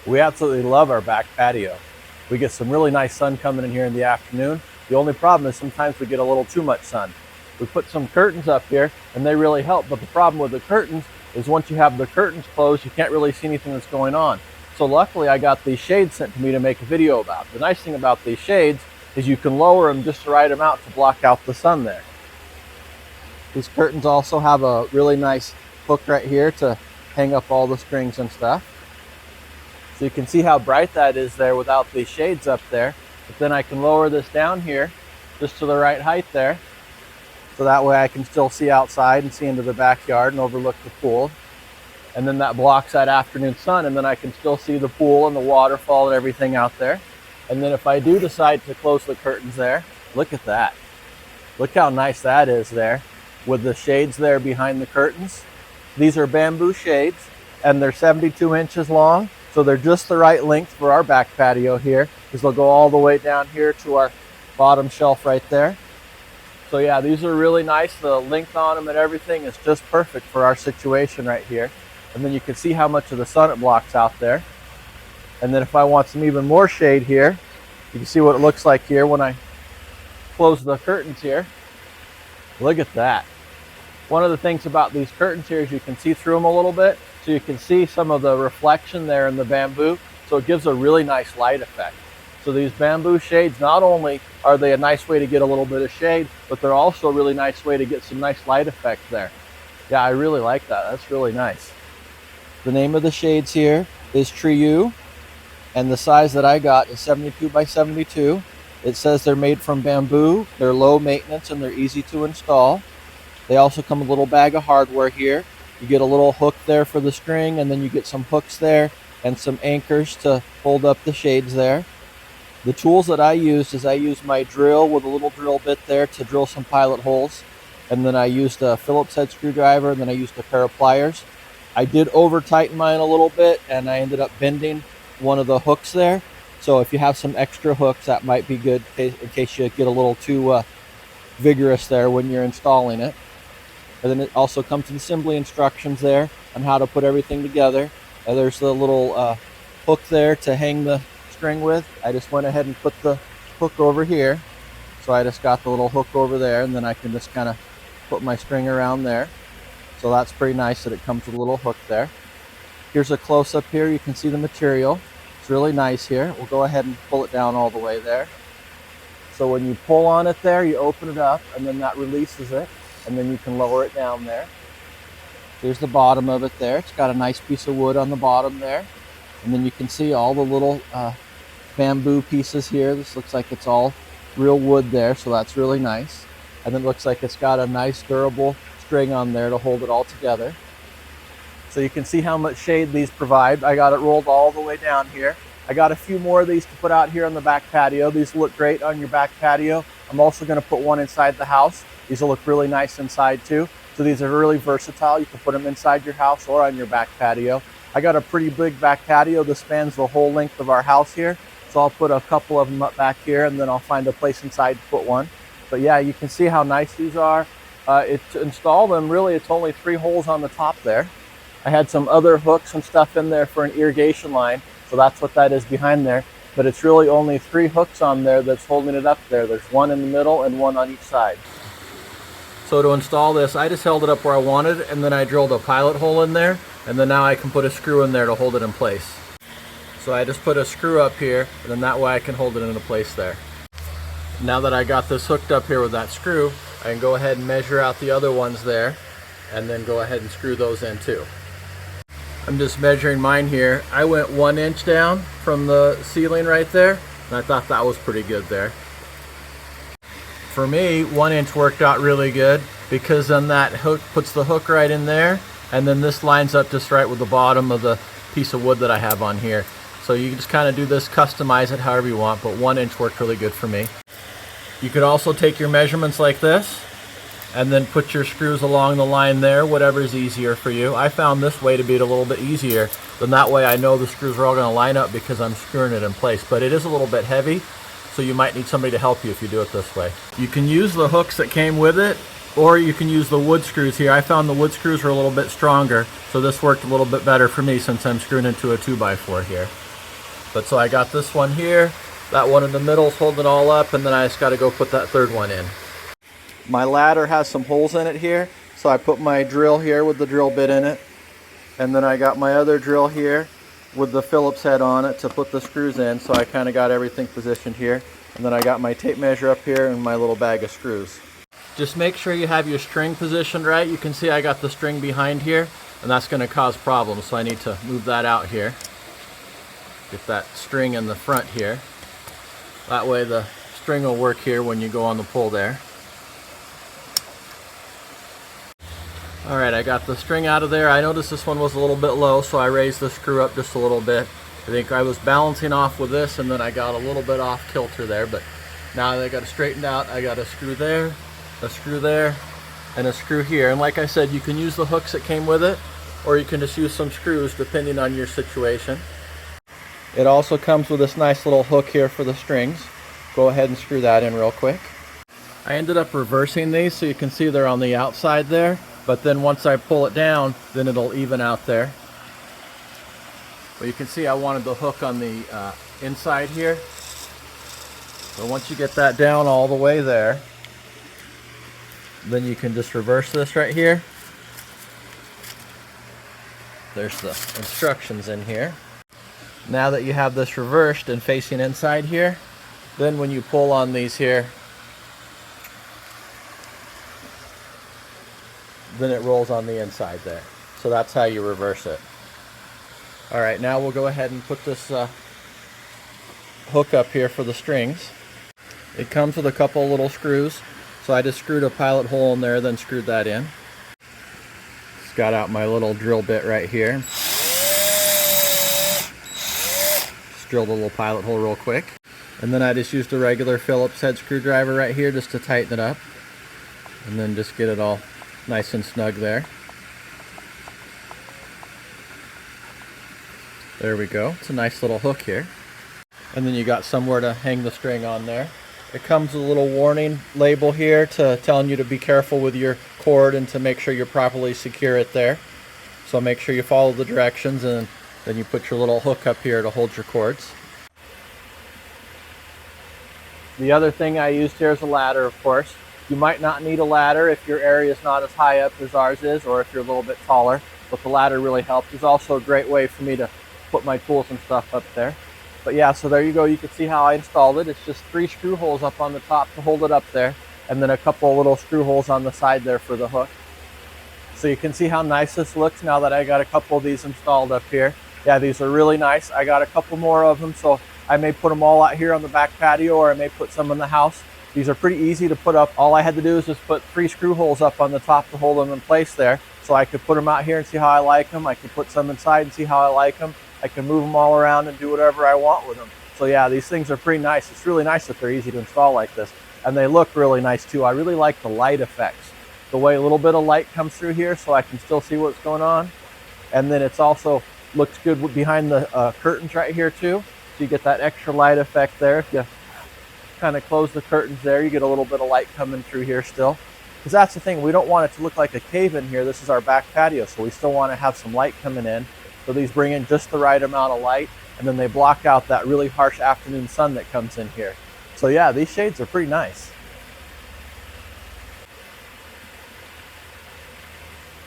We absolutely love our back patio. We get some really nice sun coming in here in the afternoon. The only problem is sometimes we get a little too much sun. We put some curtains up here and they really help, but the problem with the curtains is once you have the curtains closed, you can't really see anything that's going on. So luckily I got these shades sent to me to make a video about. The nice thing about these shades is you can lower them just the right amount to block out the sun there. These curtains also have a really nice hook right here to hang up all the strings and stuff. So you can see how bright that is there without these shades up there. But then I can lower this down here just to the right height there. So that way I can still see outside and see into the backyard and overlook the pool. And then that blocks that afternoon sun, and then I can still see the pool and the waterfall and everything out there. And then if I do decide to close the curtains there, look at that. Look how nice that is there with the shades there behind the curtains. These are bamboo shades and they're 72 inches long. So they're just the right length for our back patio here, because they'll go all the way down here to our bottom shelf right there. So yeah, these are really nice. The length on them and everything is just perfect for our situation right here. And then you can see how much of the sun it blocks out there. And then if I want some even more shade here, you can see what it looks like here when I close the curtains here. Look at that. One of the things about these curtains here is you can see through them a little bit. So you can see some of the reflection there in the bamboo. So it gives a really nice light effect. So these bamboo shades, not only are they a nice way to get a little bit of shade, but they're also a really nice way to get some nice light effect there. Yeah, I really like that. That's really nice. The name of the shades here is Chryeiiu, and the size that I got is 72 by 72. It says they're made from bamboo, they're low maintenance, and they're easy to install. They also come with a little bag of hardware here. You get a little hook there for the string, and then you get some hooks there and some anchors to hold up the shades there. The tools that I used is I used my drill with a little drill bit there to drill some pilot holes. And then I used a Phillips head screwdriver, and then I used a pair of pliers. I did over tighten mine a little bit, and I ended up bending one of the hooks there. So if you have some extra hooks, that might be good in case you get a little too vigorous there when you're installing it. And then it also comes with assembly instructions there on how to put everything together. There's the little hook there to hang the string with. I just went ahead and put the hook over here. So I just got the little hook over there, and then I can just kind of put my string around there. So that's pretty nice that it comes with a little hook there. Here's a close-up here. You can see the material. It's really nice here. We'll go ahead and pull it down all the way there. So when you pull on it there, you open it up, and then that releases it. And then you can lower it down there. Here's the bottom of it there. It's got a nice piece of wood on the bottom there. And then you can see all the little bamboo pieces here. This looks like it's all real wood there, so that's really nice. And it looks like it's got a nice durable string on there to hold it all together. So you can see how much shade these provide. I got it rolled all the way down here. I got a few more of these to put out here on the back patio. These look great on your back patio. I'm also going to put one inside the house. These will look really nice inside too. So these are really versatile. You can put them inside your house or on your back patio. I got a pretty big back patio that spans the whole length of our house here. So I'll put a couple of them up back here, and then I'll find a place inside to put one. But yeah, you can see how nice these are. To install them, really, it's only 3 holes on the top there. I had some other hooks and stuff in there for an irrigation line. So that's what that is behind there. But it's really only 3 hooks on there that's holding it up there. There's one in the middle and one on each side. So to install this, I just held it up where I wanted, and then I drilled a pilot hole in there, and then now I can put a screw in there to hold it in place. So I just put a screw up here, and then that way I can hold it into place there. Now that I got this hooked up here with that screw, I can go ahead and measure out the other ones there, and then go ahead and screw those in too. I'm just measuring mine here. I went 1 inch down from the ceiling right there, and I thought that was pretty good there. For me, 1 inch worked out really good, because then that hook puts the hook right in there, and then this lines up just right with the bottom of the piece of wood that I have on here. So you can just kind of do this, customize it however you want, but 1 inch worked really good for me. You could also take your measurements like this, and then put your screws along the line there, whatever is easier for you. I found this way to be a little bit easier, then that way I know the screws are all going to line up because I'm screwing it in place. But it is a little bit heavy, so you might need somebody to help you if you do it this way. You can use the hooks that came with it, or you can use the wood screws here. I found the wood screws are a little bit stronger, so this worked a little bit better for me since I'm screwing into a 2x4 here. But so I got this one here, that one in the middle is holding it all up, and then I just got to go put that third one in. My ladder has some holes in it here, so I put my drill here with the drill bit in it, and then I got my other drill here with the Phillips head on it to put the screws in, so I kind of got everything positioned here. And then I got my tape measure up here and my little bag of screws. Just make sure you have your string positioned right. You can see I got the string behind here, and that's going to cause problems, so I need to move that out here. Get that string in the front here. That way the string will work here when you go on the pull there. Alright, I got the string out of there. I noticed this one was a little bit low, so I raised the screw up just a little bit. I think I was balancing off with this, and then I got a little bit off kilter there, but now that I got it straightened out, I got a screw there, and a screw here. And like I said, you can use the hooks that came with it, or you can just use some screws depending on your situation. It also comes with this nice little hook here for the strings. Go ahead and screw that in real quick. I ended up reversing these so you can see they're on the outside there, but then once I pull it down, then it'll even out there. But you can see I wanted the hook on the inside here. So once you get that down all the way there, then you can just reverse this right here. There's the instructions in here. Now that you have this reversed and facing inside here, then when you pull on these here, then it rolls on the inside there. So that's how you reverse it. Alright, now we'll go ahead and put this hook up here for the strings. It comes with a couple little screws, so I just screwed a pilot hole in there, then screwed that in. Just got out my little drill bit right here. Just drilled a little pilot hole real quick. And then I just used a regular Phillips head screwdriver right here just to tighten it up. And then just get it all nice and snug there. There we go. It's a nice little hook here. And then you got somewhere to hang the string on there. It comes with a little warning label here to telling you to be careful with your cord and to make sure you properly secure it there. So make sure you follow the directions, and then you put your little hook up here to hold your cords. The other thing I used here is a ladder, of course. You might not need a ladder if your area is not as high up as ours is, or if you're a little bit taller, but the ladder really helps. It's also a great way for me to put my tools and stuff up there. But yeah, so there you go. You can see how I installed it. It's just 3 screw holes up on the top to hold it up there, and then a couple of little screw holes on the side there for the hook. So you can see how nice this looks now that I got a couple of these installed up here. Yeah, these are really nice. I got a couple more of them, so I may put them all out here on the back patio, or I may put some in the house. These are pretty easy to put up. All I had to do is just put 3 screw holes up on the top to hold them in place there. So I could put them out here and see how I like them. I could put some inside and see how I like them. I can move them all around and do whatever I want with them. So yeah, these things are pretty nice. It's really nice that they're easy to install like this. And they look really nice too. I really like the light effects. The way a little bit of light comes through here so I can still see what's going on. And then it's also looks good behind the curtains right here too. So you get that extra light effect there. If you kind of close the curtains there, you get a little bit of light coming through here still. Because that's the thing, we don't want it to look like a cave in here. This is our back patio, so we still want to have some light coming in. So these bring in just the right amount of light, and then they block out that really harsh afternoon sun that comes in here. So yeah, these shades are pretty nice.